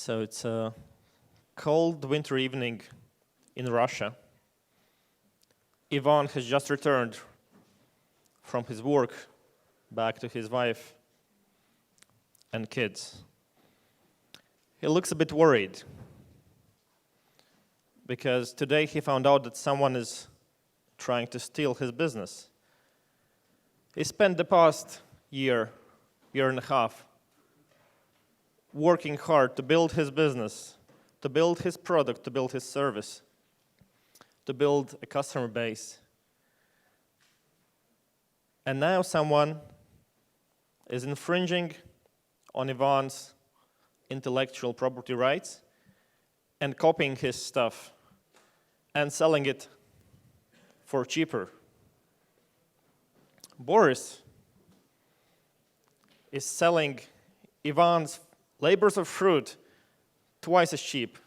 So it's a cold winter evening in Russia. Ivan has just returned from his work back to his wife and kids. He looks a bit worried because today he found out that someone is trying to steal his business. He spent the past year and a half working hard to build his business, to build his product, to build his service, to build a customer base. And now someone is infringing on Ivan's intellectual property rights and copying his stuff and selling it for cheaper. Boris is selling Ivan's labors of fruit twice as cheap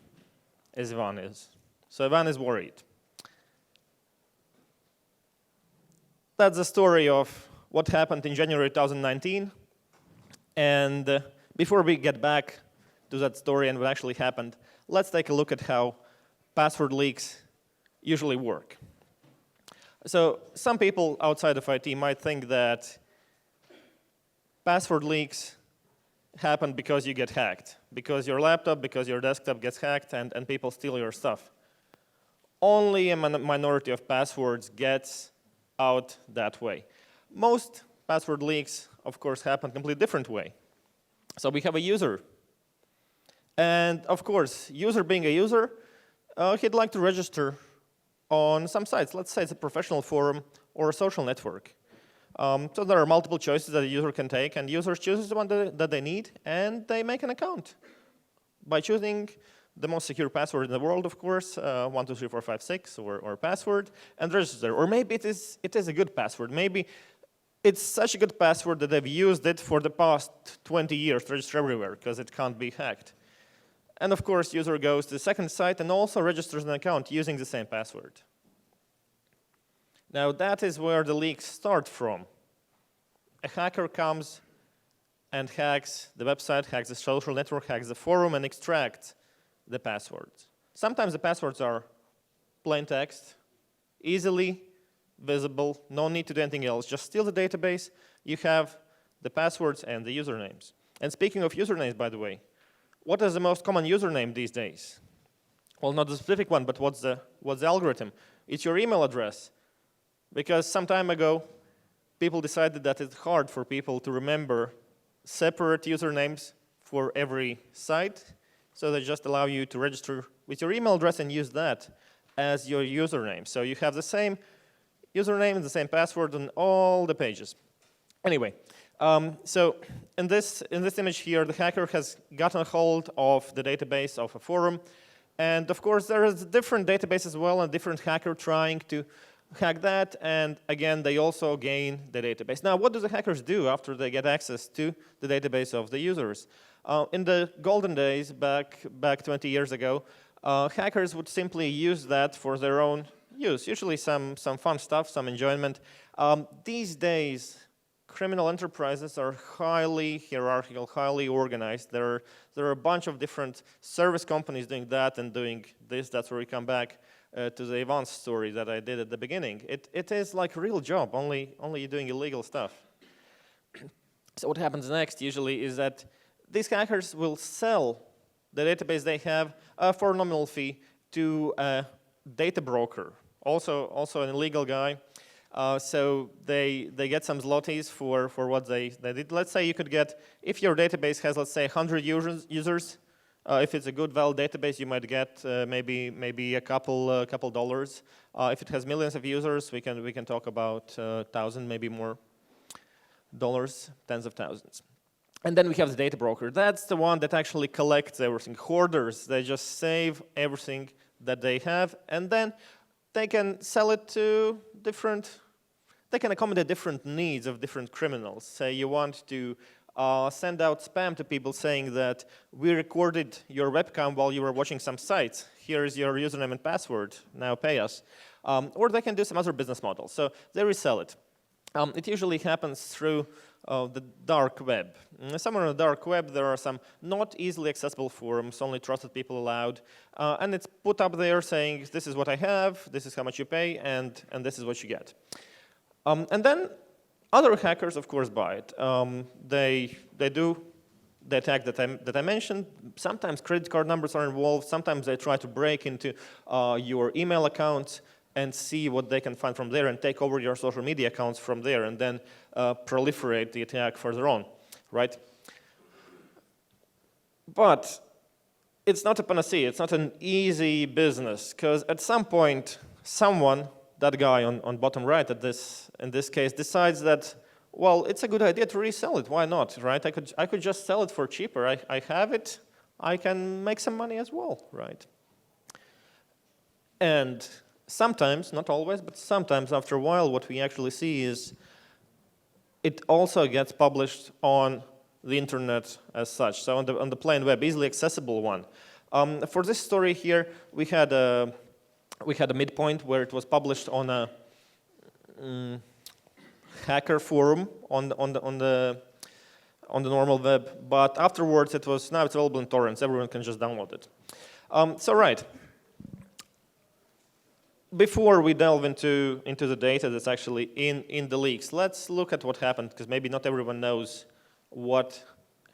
as Ivan is. So Ivan is worried. That's the story of what happened in January 2019. And before we get back to that story and what actually happened, let's take a look at how password leaks usually work. So some people outside of IT might think that password leaks happen because you get hacked, because your laptop, because your desktop gets hacked and people steal your stuff. Only a minority of passwords gets out that way. Most password leaks, of course, happen a completely different way. So we have a user. And of course, user being a user, he'd like to register on some sites. Let's say it's a professional forum or a social network. So there are multiple choices that a user can take, and users choose the one that they need, and they make an account by choosing the most secure password in the world, of course, 123456 or password, and register. Or maybe it is a good password. Maybe it's such a good password that they've used it for the past 20 years to register everywhere because it can't be hacked. And of course, user goes to the second site and also registers an account using the same password. Now that is where the leaks start from. A hacker comes and hacks the website, hacks the social network, hacks the forum, and extracts the passwords. Sometimes the passwords are plain text, easily visible, no need to do anything else. Just steal the database, you have the passwords and the usernames. And speaking of usernames, by the way, what is the most common username these days? Well, not the specific one, but what's the algorithm? It's your email address. Because some time ago, people decided that it's hard for people to remember separate usernames for every site. So they just allow you to register with your email address and use that as your username. So you have the same username and the same password on all the pages. Anyway, so in this image here, the hacker has gotten a hold of the database of a forum. And of course, there is a different database as well, and different hacker trying to hack that, and again, they also gain the database. Now, what do the hackers do after they get access to the database of the users? In the golden days, back 20 years ago, hackers would simply use that for their own use, usually some fun stuff, some enjoyment. These days, criminal enterprises are highly hierarchical, highly organized. There are a bunch of different service companies doing that and doing this. That's where we come back to the Ivan story that I did at the beginning. It is like a real job, only you're doing illegal stuff. So what happens next usually is that these hackers will sell the database they have for a nominal fee to a data broker, also an illegal guy. So they get some zlotys for what they did. Let's say you could get, if your database has, let's say, 100 users, if it's a good, valid database, you might get maybe a couple dollars. If it has millions of users, we can talk about 1,000, maybe more dollars, tens of thousands. And then we have the data broker. That's the one that actually collects everything. Hoarders, they just save everything that they have, and then they can sell it to they can accommodate different needs of different criminals. Say you want to send out spam to people saying that we recorded your webcam while you were watching some sites. Here's your username and password. Now pay us. Or they can do some other business models. So they resell it. It usually happens through the dark web. Somewhere on the dark web, there are some not easily accessible forums, only trusted people allowed, and it's put up there saying, this is what I have, this is how much you pay, and this is what you get. And then other hackers, of course, buy it. They do the attack that I mentioned. Sometimes credit card numbers are involved. Sometimes they try to break into your email accounts and see what they can find from there and take over your social media accounts from there and then proliferate the attack further on, right? But it's not a panacea. It's not an easy business because at some point, someone, that guy on bottom right in this case, decides that, well, it's a good idea to resell it. Why not, right? I could just sell it for cheaper. I have it. I can make some money as well, right? And sometimes, not always, but sometimes after a while, what we actually see is it also gets published on the internet as such. So on the plain web, easily accessible one. For this story here, we had a midpoint where it was published on a hacker forum on the normal web, but afterwards now it's available in torrents. Everyone can just download it. So right. Before we delve into the data that's actually in the leaks, let's look at what happened, because maybe not everyone knows what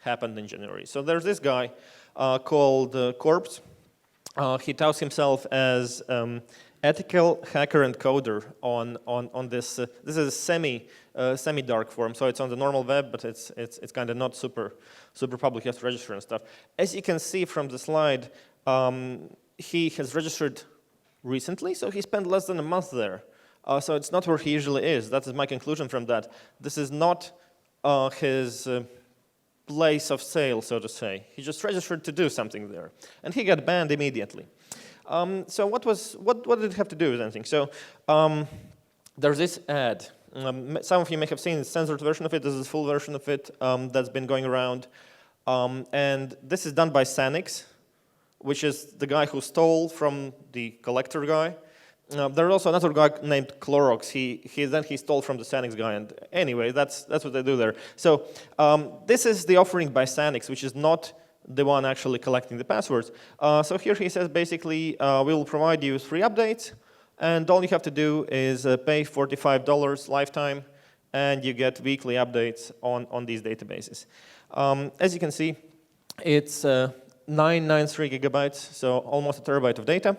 happened in January. So there's this guy called Corpse. He touts himself as ethical hacker and coder on this. This is a semi-dark forum, so it's on the normal web, but it's kind of not super public. You have to register and stuff. As you can see from the slide, he has registered recently, so he spent less than a month there. So it's not where he usually is. That is my conclusion from that. This is not his place of sale, so to say. He just registered to do something there, and he got banned immediately. So what did it have to do with anything? So there's this ad. Some of you may have seen the censored version of it. This is the full version of it that's been going around. And this is done by Sanix, which is the guy who stole from the collector guy. There's also another guy named Clorox. He stole from the Sanix guy. And anyway, that's what they do there. So this is the offering by Sanix, which is not the one actually collecting the passwords. So here he says basically, we will provide you 3 updates, and all you have to do is pay $45 lifetime, and you get weekly updates on these databases. As you can see, it's 993 gigabytes, so almost a terabyte of data.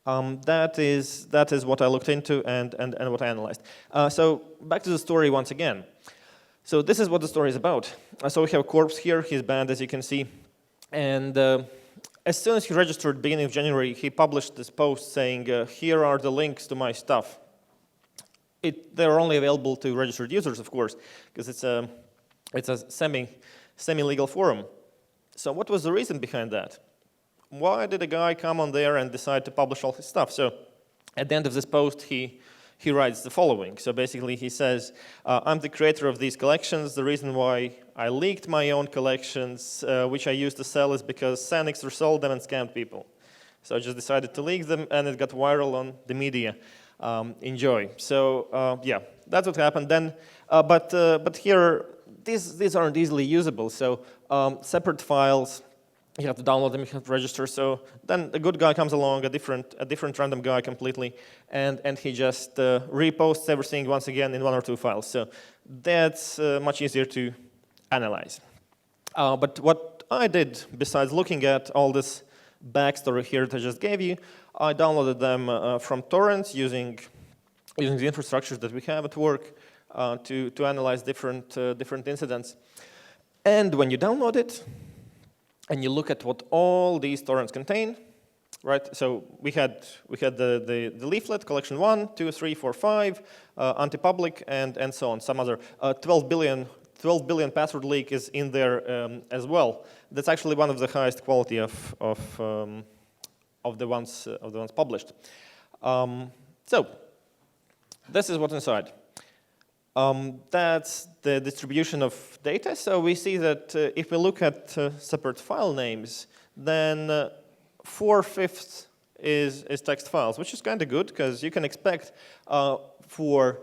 That is what I looked into and what I analyzed. So back to the story once again. So this is what the story is about. So we have a Corpse here. He's banned, as you can see. And as soon as he registered, beginning of January, he published this post saying, here are the links to my stuff. They're only available to registered users, of course, because it's a semi-legal forum. So what was the reason behind that? Why did a guy come on there and decide to publish all his stuff? So at the end of this post, he writes the following. So basically he says, I'm the creator of these collections. The reason why I leaked my own collections, which I used to sell, is because Sanix resold them and scammed people. So I just decided to leak them, and it got viral on the media. Enjoy. So yeah, that's what happened then. But here, these aren't easily usable. So separate files, you have to download them, you have to register. So then a good guy comes along, a different random guy completely, and he just reposts everything once again in 1 or 2 files. So that's much easier to analyze. But what I did, besides looking at all this backstory here that I just gave you, I downloaded them from torrents using the infrastructures that we have at work to analyze different incidents. And when you download it, and you look at what all these torrents contain, right? So we had the leaflet, collection 1, 2, 3, 4, 5, anti-public, and so on. Some other 12 billion password leak is in there as well. That's actually one of the highest quality of the ones published. So this is what's inside. That's the distribution of data. So we see that if we look at separate file names, then 4/5 is text files, which is kind of good because you can expect for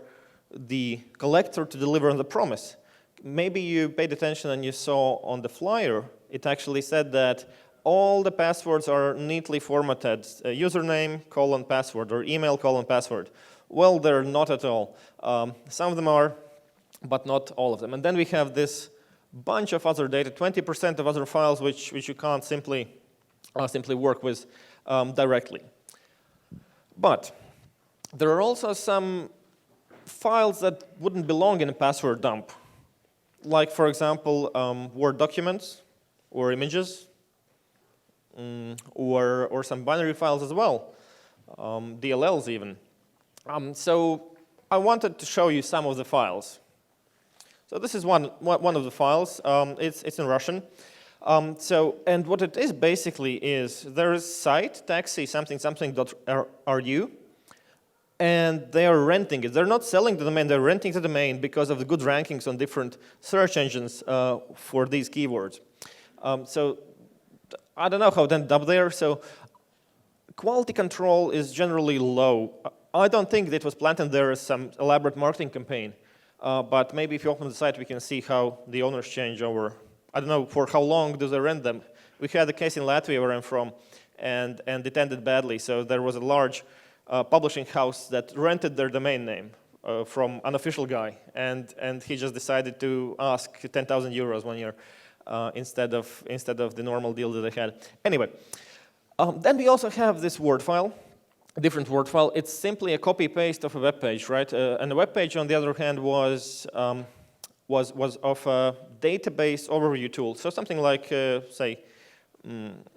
the collector to deliver on the promise. maybe you paid attention and you saw on the flyer, it actually said that all the passwords are neatly formatted, username, colon, password, or email, colon, password. Well, they're not at all. Some of them are, but not all of them. And then we have this bunch of other data, 20% of other files which you can't simply work with directly. But there are also some files that wouldn't belong in a password dump, like, for example, Word documents or images, or some binary files as well, DLLs even. So I wanted to show you some of the files. So this is one of the files. It's in Russian. And what it is basically is there is site taxi something.ru, and they are renting it. They're not selling the domain, they're renting the domain because of the good rankings on different search engines for these keywords. So I don't know how it ended up there. So quality control is generally low. I don't think that it was planted there as some elaborate marketing campaign. But maybe if you open the site, we can see how the owners change over, I don't know, for how long do they rent them. We had a case in Latvia where I'm from, and it ended badly. So there was a large publishing house that rented their domain name from an official guy, and he just decided to ask 10,000 euros 1 year instead of the normal deal that they had. Anyway, then we also have this Word file, a different Word file. It's simply a copy-paste of a web page, right? And the web page, on the other hand, was of a database overview tool. So something like, say,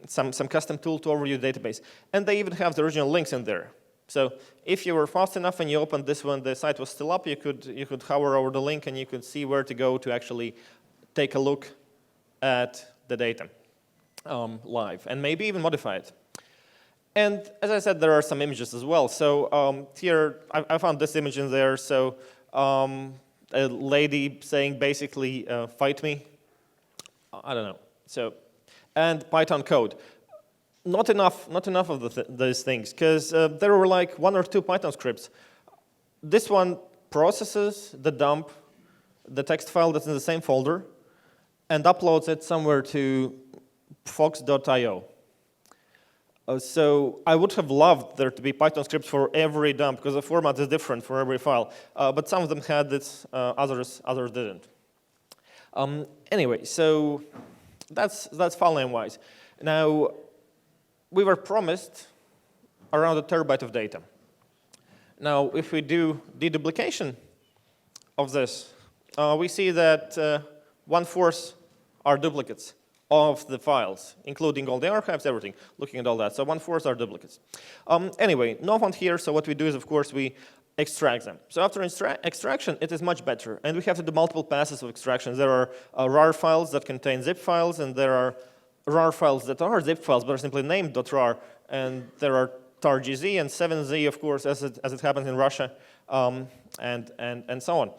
some custom tool to overview database. And they even have the original links in there. So if you were fast enough and you opened this one, the site was still up, you could hover over the link and you could see where to go to actually take a look at the data live, and maybe even modify it. And as I said, there are some images as well. So here, I found this image in there. So a lady saying basically, fight me. I don't know. So, and Python code. Not enough of those things, because there were like 1 or 2 Python scripts. This one processes the dump, the text file that's in the same folder, and uploads it somewhere to fox.io. So I would have loved there to be Python scripts for every dump, because the format is different for every file. But some of them had this, others didn't. Anyway, so that's file name-wise. Now, we were promised around 1 terabyte of data. Now, if we do deduplication of this, we see that 1/4 are duplicates of the files, including all the archives, everything, looking at all that. So 1/4 are duplicates. Anyway, no fun here, so what we do is, of course, we extract them. So after extraction, it is much better. And we have to do multiple passes of extraction. There are RAR files that contain zip files, and there are RAR files that are zip files but are simply named .rar, and there are tar.gz and 7z, of course, as it happens in Russia, and so on.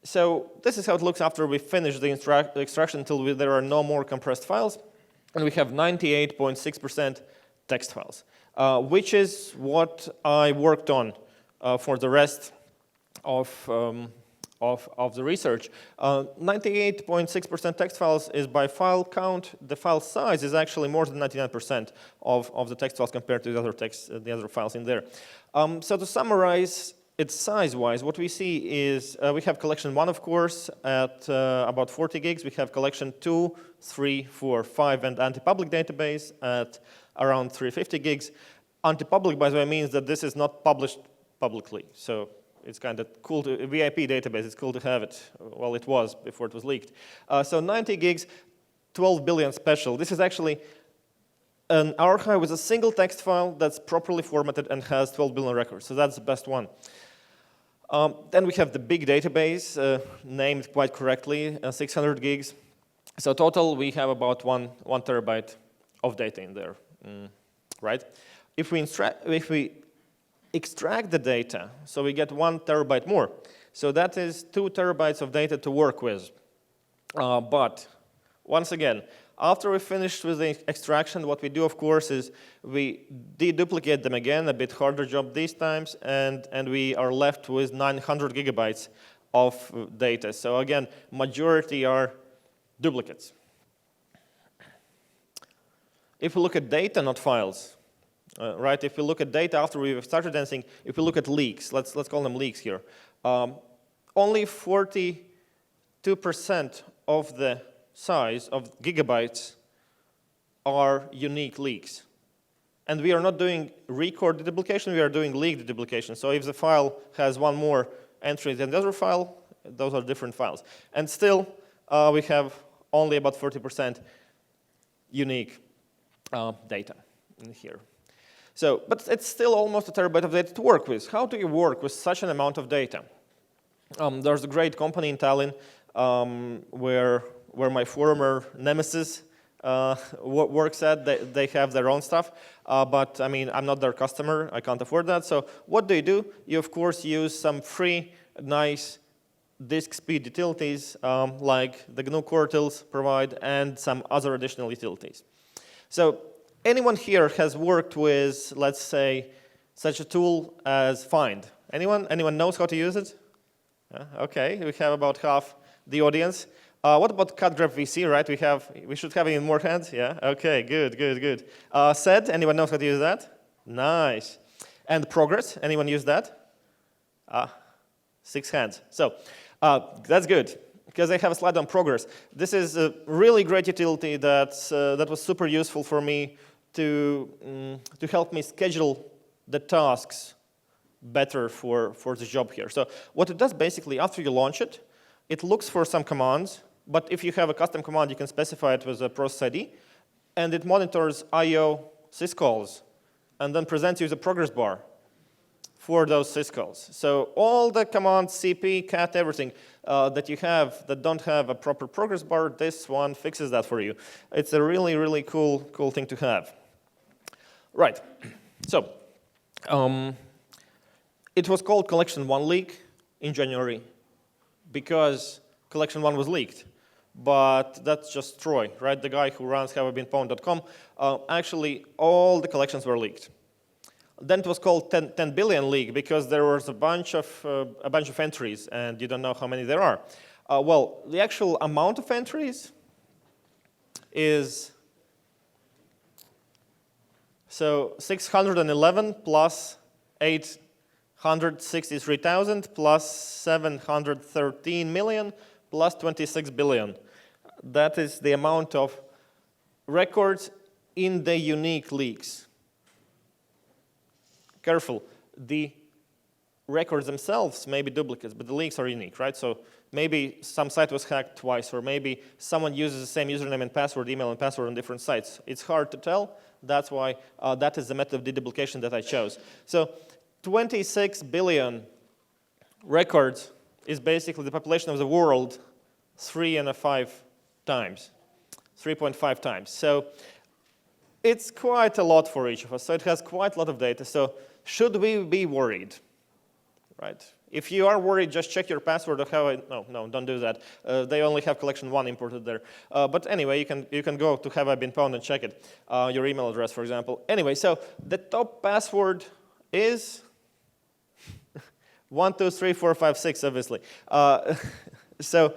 So this is how it looks after we finish the extraction until there are no more compressed files, and we have 98.6% text files, which is what I worked on for the rest of the research. 98.6% text files is by file count. The file size is actually more than 99% of the text files compared to the other files in there. So to summarize it size-wise, what we see is we have collection 1, of course, at about 40 gigs. We have collection 2, 3, 4, 5, and anti-public database at around 350 gigs. Anti-public, by the way, means that this is not published publicly. So it's kind of cool to, VIP database, it's cool to have it. Well, it was before it was leaked. So 90 gigs, 12 billion special. This is actually an archive with a single text file that's properly formatted and has 12 billion records. So that's the best one. Then we have the big database, named quite correctly, 600 gigs. So total, we have about 1 terabyte of data in there, right? If we extract the data, so we get 1 terabyte more. So that is 2 terabytes of data to work with. But once again, after we finish with the extraction, what we do, of course, is we deduplicate them again, a bit harder job these times, and we are left with 900 gigabytes of data. So again, majority are duplicates. If we look at data, not files, right? If we look at data after we've started anything, if we look at leaks, let's call them leaks here. Only 42% of the size of gigabytes are unique leaks. And we are not doing record deduplication, we are doing leak deduplication. So if the file has one more entry than the other file, those are different files. And still, we have only about 40% unique data in here. So, but it's still almost a terabyte of data to work with. How do you work with such an amount of data? There's a great company in Tallinn where my former nemesis works at. They have their own stuff, but I mean, I'm not their customer. I can't afford that. So what do? You, of course, use some free, nice disk speed utilities like the GNU Kirils provide and some other additional utilities. So anyone here has worked with, let's say, such a tool as Find? Anyone? Anyone knows how to use it? Okay, we have about half the audience. What about CutGraph VC, right? We should have even more hands. Yeah. Okay. Good. Sed. Anyone knows how to use that? Nice. And Progress. Anyone use that? 6 hands. So that's good because I have a slide on Progress. This is a really great utility that was super useful for me to help me schedule the tasks better for the job here. So what it does basically, after you launch it, it looks for some commands, but if you have a custom command, you can specify it with a process ID, and it monitors I/O syscalls, and then presents you the progress bar for those syscalls. So all the commands, CP, cat, everything that you have that don't have a proper progress bar, this one fixes that for you. It's a really, really cool thing to have. Right. So it was called Collection 1 leak in January because Collection 1 was leaked. But that's just Troy, right? The guy who runs haveibeenpwned.com. Actually, all the collections were leaked. Then it was called 10 billion leak because there was a bunch of entries, and you don't know how many there are. Well, the actual amount of entries is so 611 plus 863,000 plus 713 million plus 26 billion. That is the amount of records in the unique leaks. Careful, the records themselves may be duplicates, but the leaks are unique, right? So maybe some site was hacked twice, or maybe someone uses the same username and password, email and password on different sites. It's hard to tell. That's why that is the method of deduplication that I chose. So 26 billion records is basically the population of the world 3.5 times. So it's quite a lot for each of us. So it has quite a lot of data. So should we be worried? Right? If you are worried, just check your password or no, don't do that. They only have collection 1 imported there. But anyway, you can go to Have I Been Pwned and check it. Your email address, for example. Anyway, so the top password is 1, 2, 3, 4, 5, 6, obviously. So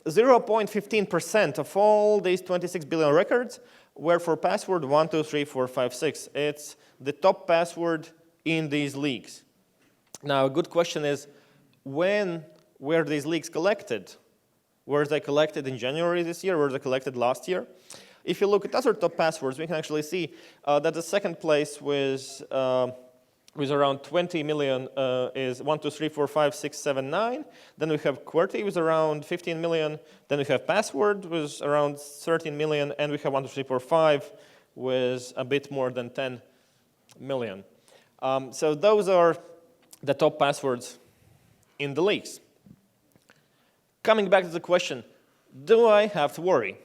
0.15% of all these 26 billion records were for password 1, 2, 3, 4, 5, 6. It's the top password in these leaks. Now, a good question is, when were these leaks collected? Were they collected in January this year? Were they collected last year? If you look at other top passwords, we can actually see that the second place with around 20 million is 1, 2, 3, 4, 5, 6, 7, 9. Then we have QWERTY with around 15 million. Then we have password with around 13 million. And we have 1, 2, 3, 4, 5 with a bit more than 10 million. So those are the top passwords in the leaks. Coming back to the question, do I have to worry?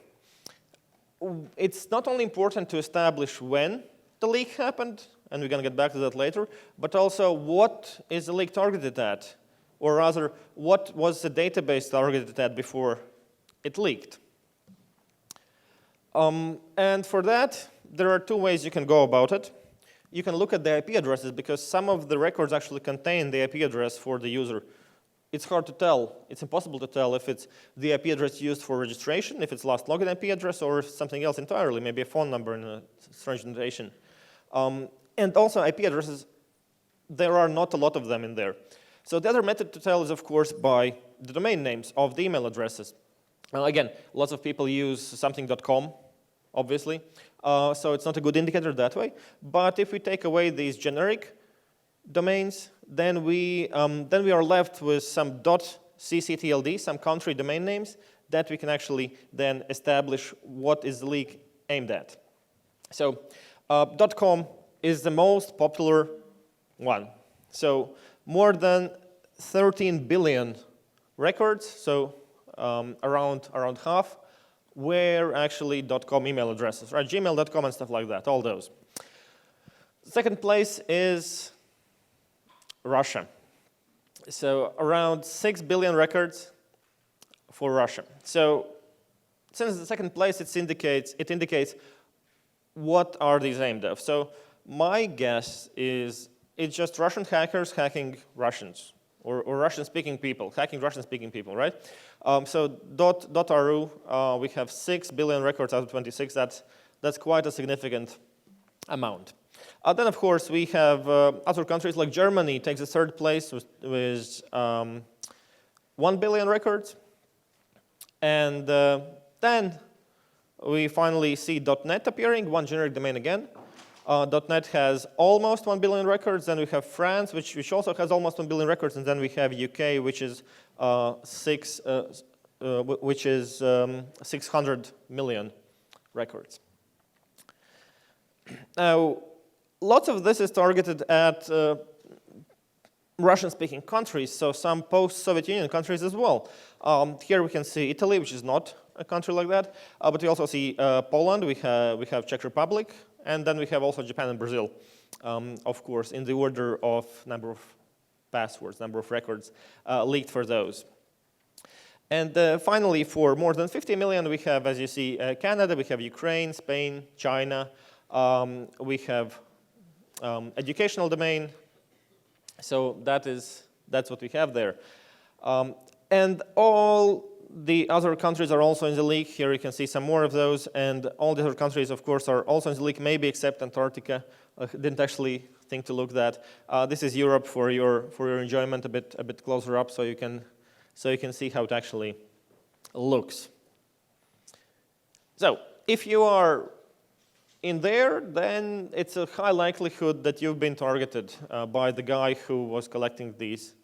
It's not only important to establish when the leak happened, and we're going to get back to that later, but also what is the leak targeted at? Or rather, what was the database targeted at before it leaked? And for that, there are 2 ways you can go about it. You can look at the IP addresses, because some of the records actually contain the IP address for the user it's hard to tell. It's impossible to tell if it's the IP address used for registration, if it's last login IP address, or if something else entirely, maybe a phone number in a strange notation. And also IP addresses, there are not a lot of them in there. So the other method to tell is, of course, by the domain names of the email addresses. Again, lots of people use something.com, obviously. So it's not a good indicator that way. But if we take away these generic domains, then we are left with some .ccTLD, some country domain names that we can actually then establish what is the leak aimed at. So .com is the most popular one. So more than 13 billion records, so around half, were actually .com email addresses, right? Gmail.com and stuff like that, all those. Second place is Russia. So around 6 billion records for Russia. So since the second place, it indicates what are these aimed at. So my guess is it's just Russian hackers hacking Russians, or Russian-speaking people, hacking Russian-speaking people, right? So .ru, we have 6 billion records out of 26. That's quite a significant amount. Then, of course, we have other countries like Germany takes the third place with 1 billion records. And then we finally see .net appearing, one generic domain again. .net has almost 1 billion records. Then we have France, which also has almost 1 billion records. And then we have UK, which is 600 million records. Now, lots of this is targeted at Russian-speaking countries, so some post-Soviet Union countries as well. Here we can see Italy, which is not a country like that, but we also see Poland, we have Czech Republic, and then we have also Japan and Brazil, of course, in the order of number of passwords, number of records leaked for those. And finally, for more than 50 million, we have, as you see, Canada, we have Ukraine, Spain, China, we have educational domain, so that's what we have there. And all the other countries are also in the leak. Here you can see some more of those, and all the other countries, of course, are also in the leak, maybe except Antarctica. I didn't actually think to look that. This is Europe for your enjoyment, a bit closer up, so you can see how it actually looks. So if you are in there, then it's a high likelihood that you've been targeted by the guy who was collecting these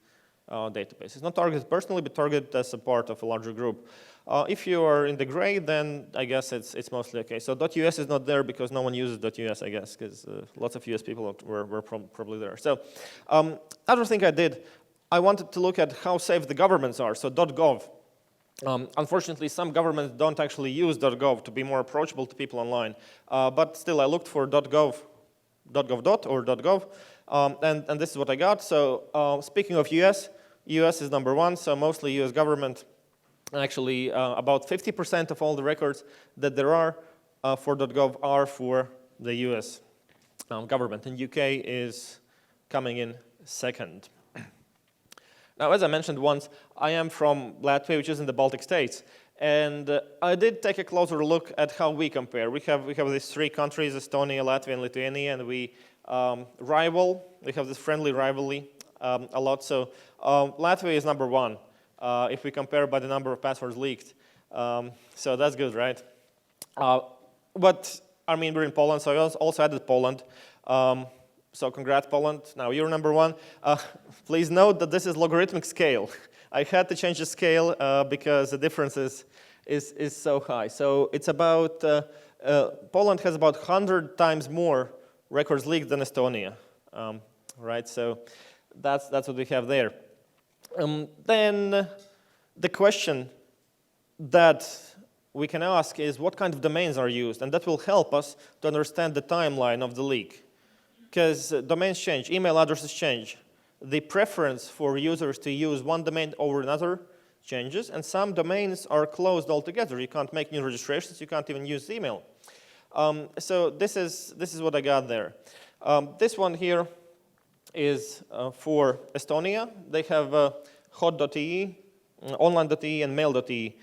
databases. Not targeted personally, but targeted as a part of a larger group. If you are in the gray, then I guess it's mostly okay. So .us is not there because no one uses .us, I guess, because lots of US people were probably there. So other thing I did, I wanted to look at how safe the governments are, so .gov. Unfortunately, some governments don't actually use .gov to be more approachable to people online. But still, I looked for .gov or .gov, and this is what I got. So speaking of US is number one, so mostly US government. Actually, about 50% of all the records that there are for .gov are for the US government, and UK is coming in second. Now, as I mentioned once, I am from Latvia, which is in the Baltic states. And I did take a closer look at how we compare. We have these three countries, Estonia, Latvia, and Lithuania, and we rival. We have this friendly rivalry a lot. So Latvia is number one if we compare by the number of passwords leaked. So that's good, right? But, I mean, we're in Poland, so I also added Poland. So congrats, Poland. Now you're number one. Please note that this is logarithmic scale. I had to change the scale because the difference is so high. So it's about, Poland has about 100 times more records leaked than Estonia, right? So that's what we have there. Then the question that we can ask is what kind of domains are used, and that will help us to understand the timeline of the leak. Because domains change, email addresses change. The preference for users to use one domain over another changes, and some domains are closed altogether. You can't make new registrations, you can't even use email. So this is what I got there. This one here is for Estonia. They have hot.de, online.de, and mail.de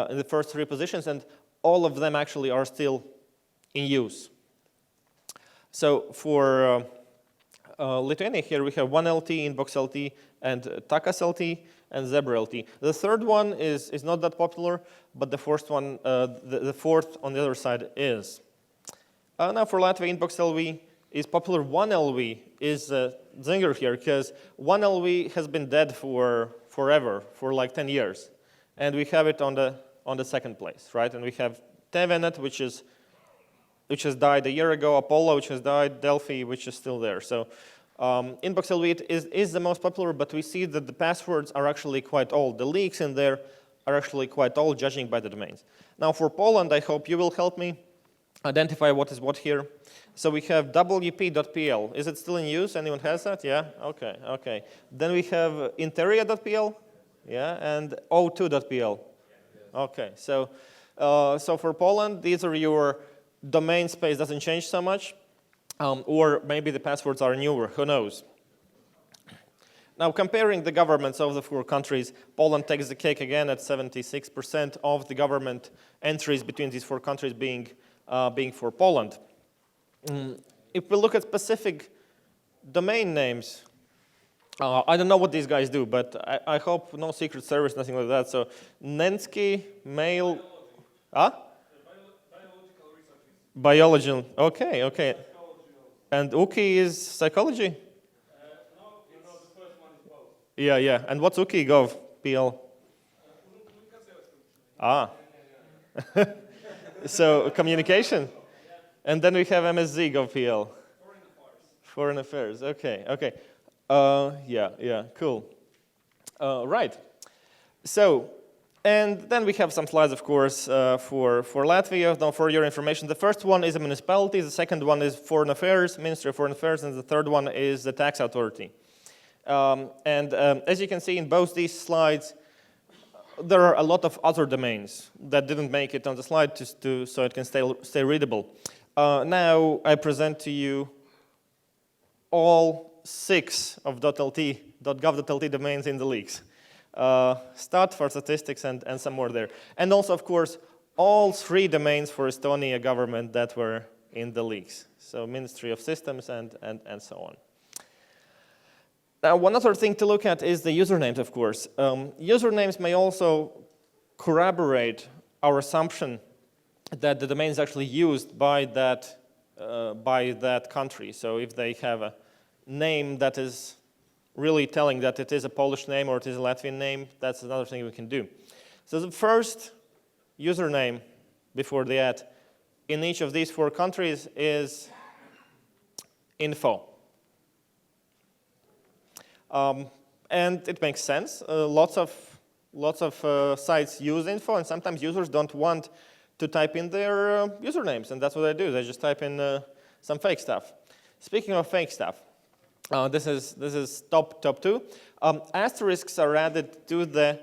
in the first 3 positions, and all of them actually are still in use. So for Lithuania here, we have 1LT, InboxLT, and TakasLT, and ZebraLT. The third one is not that popular, but the fourth one, the fourth on the other side is. Now for Latvia, InboxLV is popular. 1LV is a zinger here, because 1LV has been dead for forever, for like 10 years. And we have it on the second place, right? And we have TVNet, which has died a year ago, Apollo, which has died, Delphi, which is still there. So InboxLV is the most popular, but we see that the passwords are actually quite old. The leaks in there are actually quite old, judging by the domains. Now for Poland, I hope you will help me identify what is what here. So we have wp.pl. Is it still in use? Anyone has that? Yeah? Okay, okay. Then we have interia.pl, yeah, and o2.pl. Okay, so for Poland, these are your domain space doesn't change so much, or maybe the passwords are newer, who knows. Now comparing the governments of the 4 countries, Poland takes the cake again at 76% of the government entries between these 4 countries being for Poland. If we look at specific domain names, I don't know what these guys do, but I hope no Secret Service, nothing like that. So Nensky, mail, Biology, okay, okay. And Uki is psychology? No, the first one is both. Yeah, yeah. And what's Uki Gov PL? So communication? And then we have MSZ Gov PL. Foreign Affairs, okay, okay. Yeah, cool. Right. So, and then we have some slides, of course, for Latvia. Now, for your information, the first one is a municipality, the second one is Foreign Affairs, Ministry of Foreign Affairs, and the third one is the tax authority. As you can see in both these slides, there are a lot of other domains that didn't make it on the slide so it can stay readable. Now, I present to you all 6 of .gov.pl domains in the leaks. Stat for statistics and some more there. And also, of course, all 3 domains for Estonia government that were in the leaks. So Ministry of Systems and so on. Now, one other thing to look at is the usernames, of course. Usernames may also corroborate our assumption that the domain is actually used by that country. So if they have a name that is really telling that it is a Polish name or it is a Latvian name, that's another thing we can do. So the first username before the @ in each of these 4 countries is info. And it makes sense. Lots of sites use info, and sometimes users don't want to type in their usernames, and that's what they do. They just type in some fake stuff. Speaking of fake stuff, this is top 2. Asterisks are added to the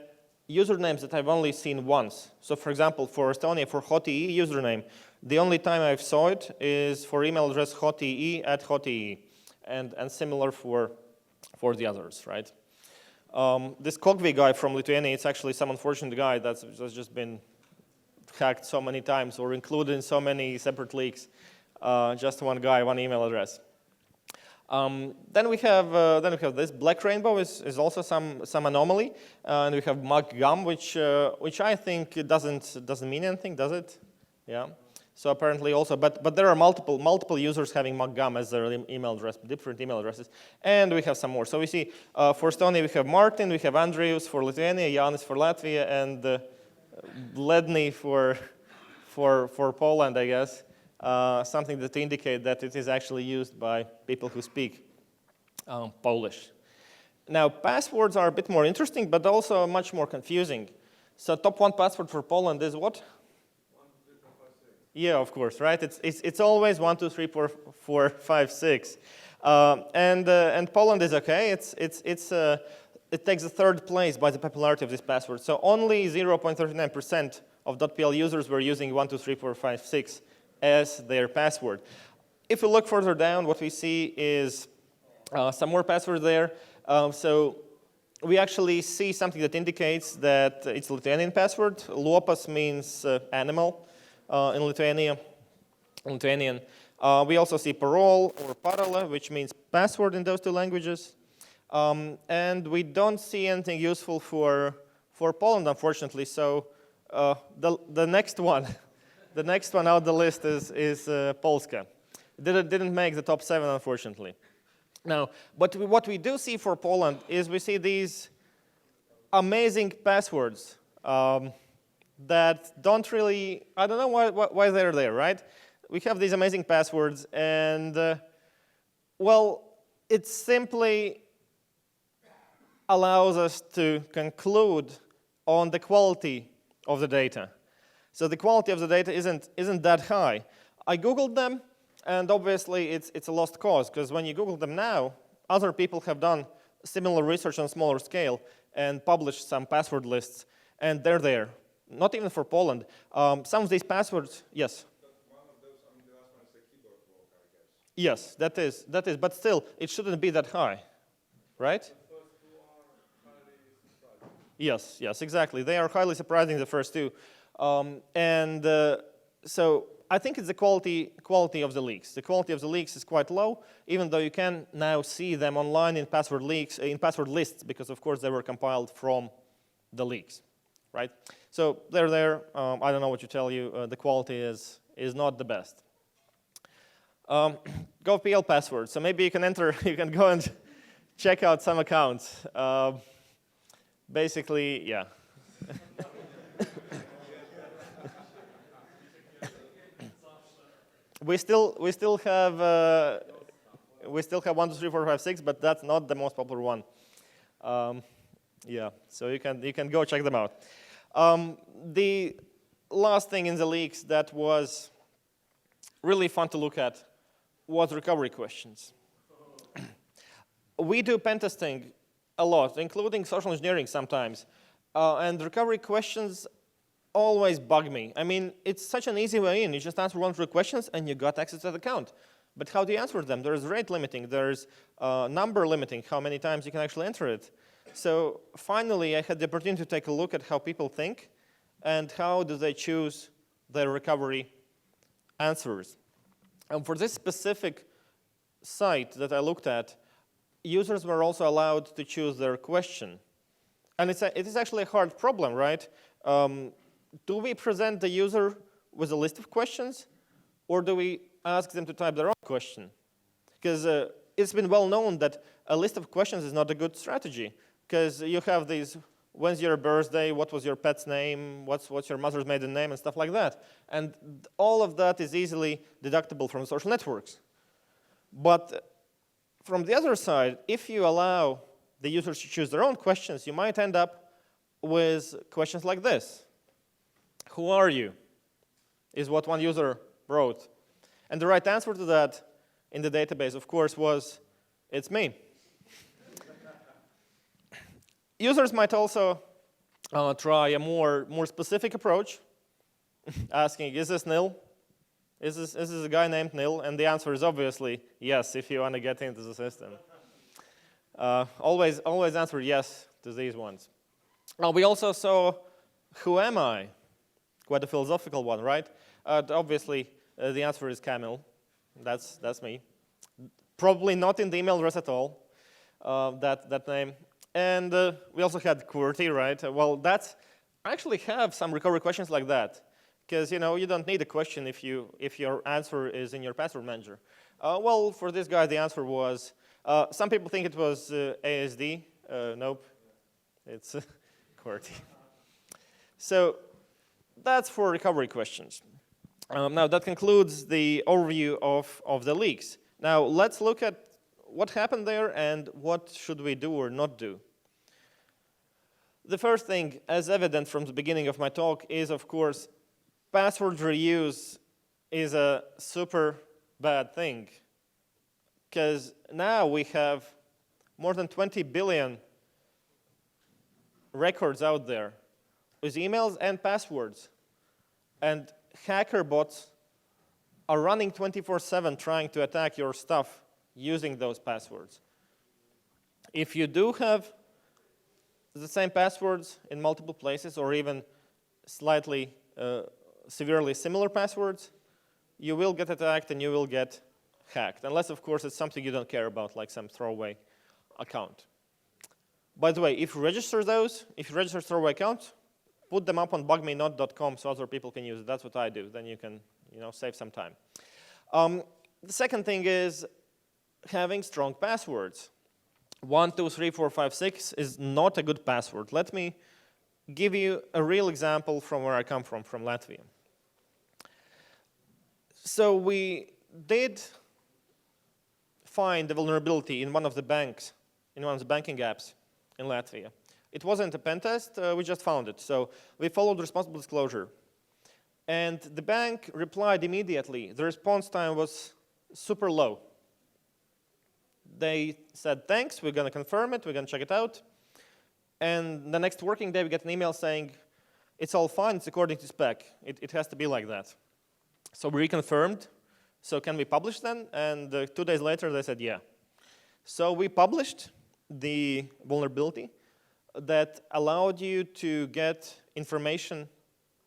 usernames that I've only seen once. So for example, for Estonia, for hot.ee username, the only time I've saw it is for email address hot.ee, and similar for the others, right? This Kogvi guy from Lithuania, it's actually some unfortunate guy that's just been hacked so many times or included in so many separate leaks. Just one guy, one email address. Then we have this Black Rainbow is also some anomaly, and we have MugGum, which I think doesn't mean anything, does it? Yeah. So apparently also, but there are multiple users having MugGum as their email address, different email addresses, and we have some more. So we see for Estonia we have Martin, we have Andrius for Lithuania, Janis for Latvia, and Ledny for Poland, I guess. Something that indicate that it is actually used by people who speak Polish. Now, passwords are a bit more interesting, but also much more confusing. So top 1 password for Poland is what? 1, 2, 3, 4, 5, 6. Yeah, of course, right? It's always 1, 2, 3, 4, 5, 6. And Poland is okay. It takes the 3rd place by the popularity of this password. So only 0.39% of .pl users were using 1, 2, 3, 4, 5, 6 as their password. If we look further down, what we see is some more passwords there. So we actually see something that indicates that it's a Lithuanian password. Lopas means animal in Lithuanian. We also see parole or parole, which means password in those two languages. And we don't see anything useful for Poland, unfortunately. So the next one, the next one out the list is Polska. Didn't make the top 7, unfortunately. Now, but what we do see for Poland is we see these amazing passwords that don't really, I don't know why they're there, right? We have these amazing passwords, and well, it simply allows us to conclude on the quality of the data. So the quality of the data isn't that high. I Googled them, and obviously it's a lost cause, because when you Google them now, other people have done similar research on a smaller scale and published some password lists, and they're there. Not even for Poland. Some of these passwords, yes? One of those, I mean, the last one is the keyboard walk, I guess. Yes, that is, but still, it shouldn't be that high, right? The first two are highly surprising. Yes, exactly. They are highly surprising, the first two. So I think it's the quality of the leaks. The quality of the leaks is quite low, even though you can now see them online in password lists, because of course they were compiled from the leaks, right? So they're there. I don't know what to tell you. The quality is not the best. gov.pl password. So maybe you can enter. You can go and check out some accounts. Basically, yeah. We still have 1, 2, 3, 4, 5, 6, but that's not the most popular one. Yeah, so you can go check them out. The last thing in the leaks that was really fun to look at was recovery questions. We do pen testing a lot, including social engineering sometimes, and recovery questions always bug me. I mean, it's such an easy way in. You just answer 1 or 2 questions and you got access to the account. But how do you answer them? There's rate limiting, there's number limiting, how many times you can actually enter it. So finally, I had the opportunity to take a look at how people think and how do they choose their recovery answers. And for this specific site that I looked at, users were also allowed to choose their question. And it is actually a hard problem, right? Do we present the user with a list of questions, or do we ask them to type their own question? Because it's been well known that a list of questions is not a good strategy, because you have these, when's your birthday, what was your pet's name, what's your mother's maiden name, and stuff like that. And all of that is easily deductible from social networks. But from the other side, if you allow the users to choose their own questions, you might end up with questions like this. Who are you? Is what one user wrote. And the right answer to that in the database, of course, was, it's me. Users might also try a more specific approach, asking, is this Nil? Is this a guy named Nil? And the answer is obviously yes, if you want to get into the system. Always answer yes to these ones. We also saw, who am I? Quite a philosophical one, right? Obviously, the answer is Camille. That's me. Probably not in the email address at all, that name. And we also had QWERTY, right? Well, I actually have some recovery questions like that, because you don't need a question if your answer is in your password manager. Well, for this guy, the answer was, some people think it was ASD. Nope, it's QWERTY. So that's for recovery questions. Now, that concludes the overview of the leaks. Now, let's look at what happened there and what should we do or not do. The first thing, as evident from the beginning of my talk, is, of course, password reuse is a super bad thing. Because now we have more than 20 billion records out there with emails and passwords. And hacker bots are running 24/7 trying to attack your stuff using those passwords. If you do have the same passwords in multiple places, or even slightly severely similar passwords, you will get attacked and you will get hacked, unless, of course, it's something you don't care about, like some throwaway account. By the way, if you register throwaway accounts, put them up on bugmenot.com so other people can use it. That's what I do. Then you can save some time. The second thing is having strong passwords. 1, 2, 3, 4, 5, 6 is not a good password. Let me give you a real example from where I come from Latvia. So we did find the vulnerability in one of the banks, in one of the banking apps in Latvia. It wasn't a pen test, we just found it. So we followed responsible disclosure. And the bank replied immediately. The response time was super low. They said, thanks, we're going to confirm it, we're going to check it out. And the next working day, we get an email saying, it's all fine, it's according to spec. It has to be like that. So we reconfirmed. So can we publish then? And 2 days later, they said, yeah. So we published the vulnerability that allowed you to get information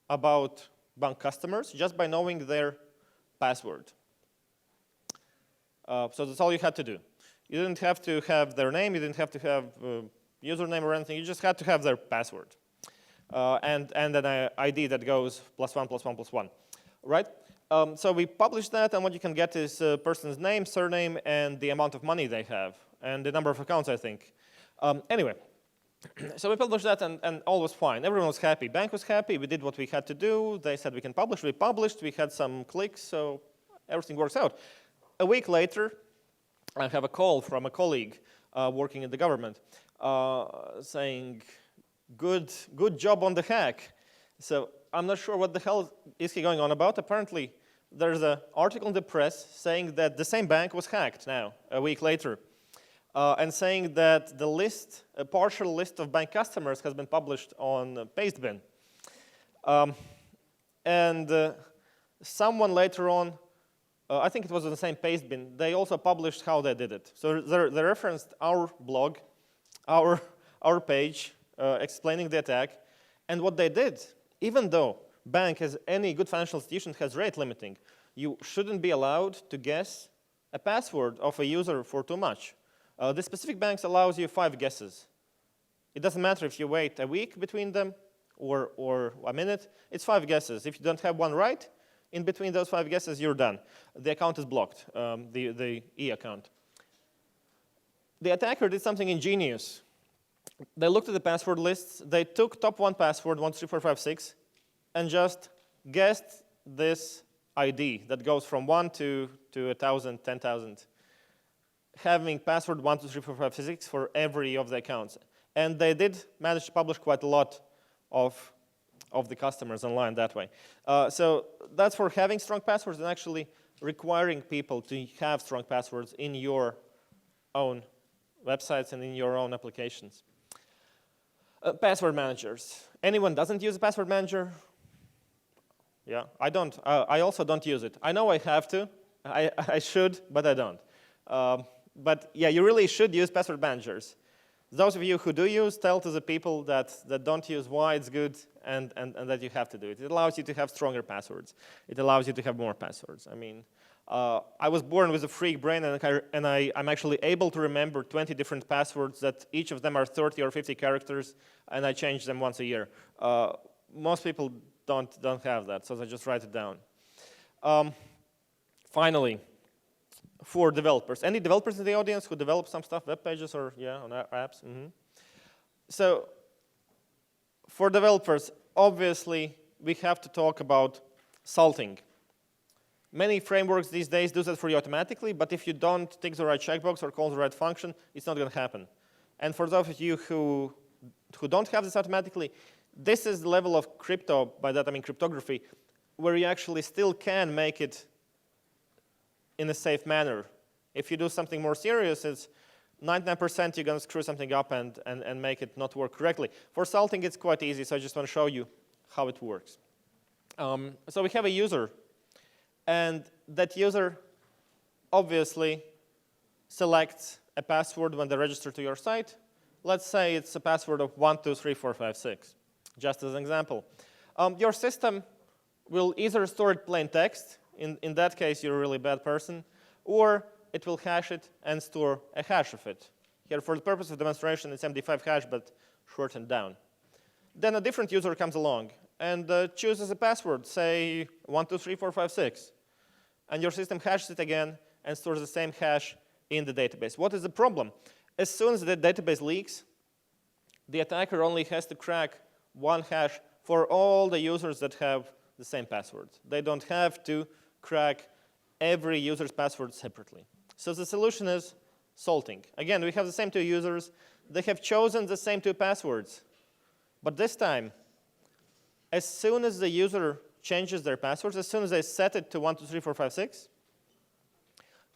about bank customers just by knowing their password. So that's all you had to do. You didn't have to have their name, you didn't have to have username or anything, you just had to have their password. And an ID that goes +1 right? So we published that, and what you can get is a person's name, surname, and the amount of money they have, and the number of accounts, I think. Anyway, so we published that, and all was fine. Everyone was happy. Bank was happy. We did what we had to do. They said we can publish. We published. We had some clicks, so everything works out. A week later, I have a call from a colleague working in the government saying, good job on the hack. So I'm not sure what the hell is he going on about. Apparently, there's an article in the press saying that the same bank was hacked now, a week later, and saying that the list, a partial list of bank customers has been published on Pastebin. And someone later on, I think it was on the same Pastebin, they also published how they did it. So they referenced our blog, our page, explaining the attack, and what they did. Even though bank, as any good financial institution, has rate limiting, you shouldn't be allowed to guess a password of a user for too much. The specific banks allows you 5 guesses. It doesn't matter if you wait a week between them or a minute. It's 5 guesses. If you don't have one right in between those 5 guesses, you're done. The account is blocked, the e-account. The attacker did something ingenious. They looked at the password lists. They took top 1 password, 1, 2, 3, 4, 5, 6, and just guessed this ID that goes from 1 to 1,000, 10,000, having password 1, 2, 3, 4, 5, 6 for every of the accounts. And they did manage to publish quite a lot of the customers online that way. So that's for having strong passwords and actually requiring people to have strong passwords in your own websites and in your own applications. Password managers. Anyone doesn't use a password manager? Yeah, I don't. I also don't use it. I know I have to. I should, but I don't. But yeah, you really should use password managers. Those of you who do use, tell to the people that don't use why it's good and that you have to do it. It allows you to have stronger passwords. It allows you to have more passwords. I mean, I was born with a freak brain, and I'm actually able to remember 20 different passwords that each of them are 30 or 50 characters, and I change them once a year. Most people don't have that, so they just write it down. Finally, for developers. Any developers in the audience who develop some stuff, web pages or on apps? Mm-hmm. So for developers, obviously, we have to talk about salting. Many frameworks these days do that for you automatically, but if you don't tick the right checkbox or call the right function, it's not going to happen. And for those of you who don't have this automatically, this is the level of crypto, by that I mean cryptography, where you actually still can make it in a safe manner. If you do something more serious, it's 99% you're going to screw something up and make it not work correctly. For salting, it's quite easy, so I just want to show you how it works. So we have a user, and that user obviously selects a password when they register to your site, let's say it's a password of 123456, just as an example. Your system will either store it plain text, in that case you're a really bad person, or it will hash it and store a hash of it. Here for the purpose of demonstration it's MD5 hash but shortened down. Then a different user comes along and chooses a password, say 123456. And your system hashes it again and stores the same hash in the database. What is the problem? As soon as the database leaks, the attacker only has to crack one hash for all the users that have the same password. They don't have to crack every user's password separately. So the solution is salting. Again, we have the same two users. They have chosen the same two passwords. But this time, as soon as the user changes their passwords, as soon as they set it to 123456,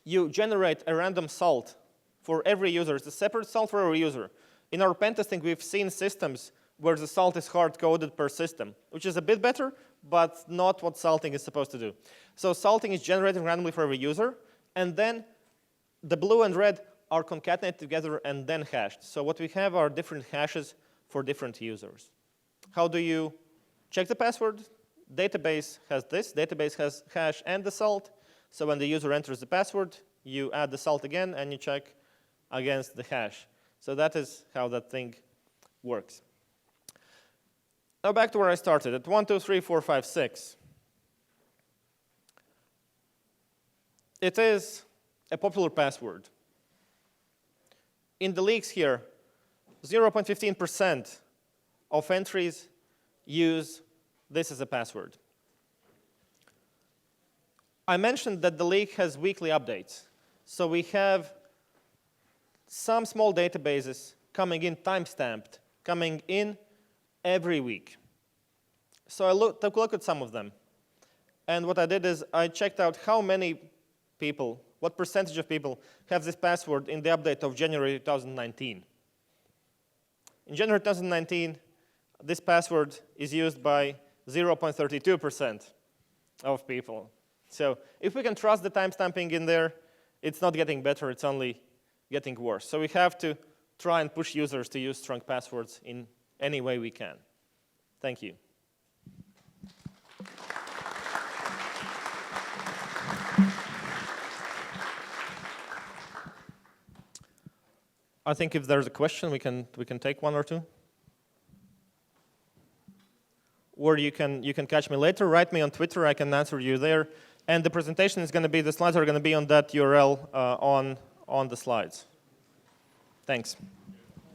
you generate a random salt for every user. It's a separate salt for every user. In our pen testing, we've seen systems where the salt is hard-coded per system, which is a bit better, but not what salting is supposed to do. So salting is generated randomly for every user, and then the blue and red are concatenated together and then hashed. So what we have are different hashes for different users. How do you check the password? Database has this. Database has hash and the salt. So when the user enters the password, you add the salt again, and you check against the hash. So that is how that thing works. Now back to where I started, at 123456. It is a popular password. In the leaks here, 0.15% of entries use this as a password. I mentioned that the leak has weekly updates. So we have some small databases coming in timestamped, coming in every week. So I took a look at some of them. And what I did is I checked out how many people, what percentage of people have this password in the update of January 2019. In January 2019, this password is used by 0.32% of people. So if we can trust the timestamping in there, it's not getting better, it's only getting worse. So we have to try and push users to use strong passwords in any way we can. Thank you. I think if there's a question, we can take one or two. Or you can catch me later. Write me on Twitter. I can answer you there. And the presentation is going to be, the slides are going to be on that URL on the slides. Thanks.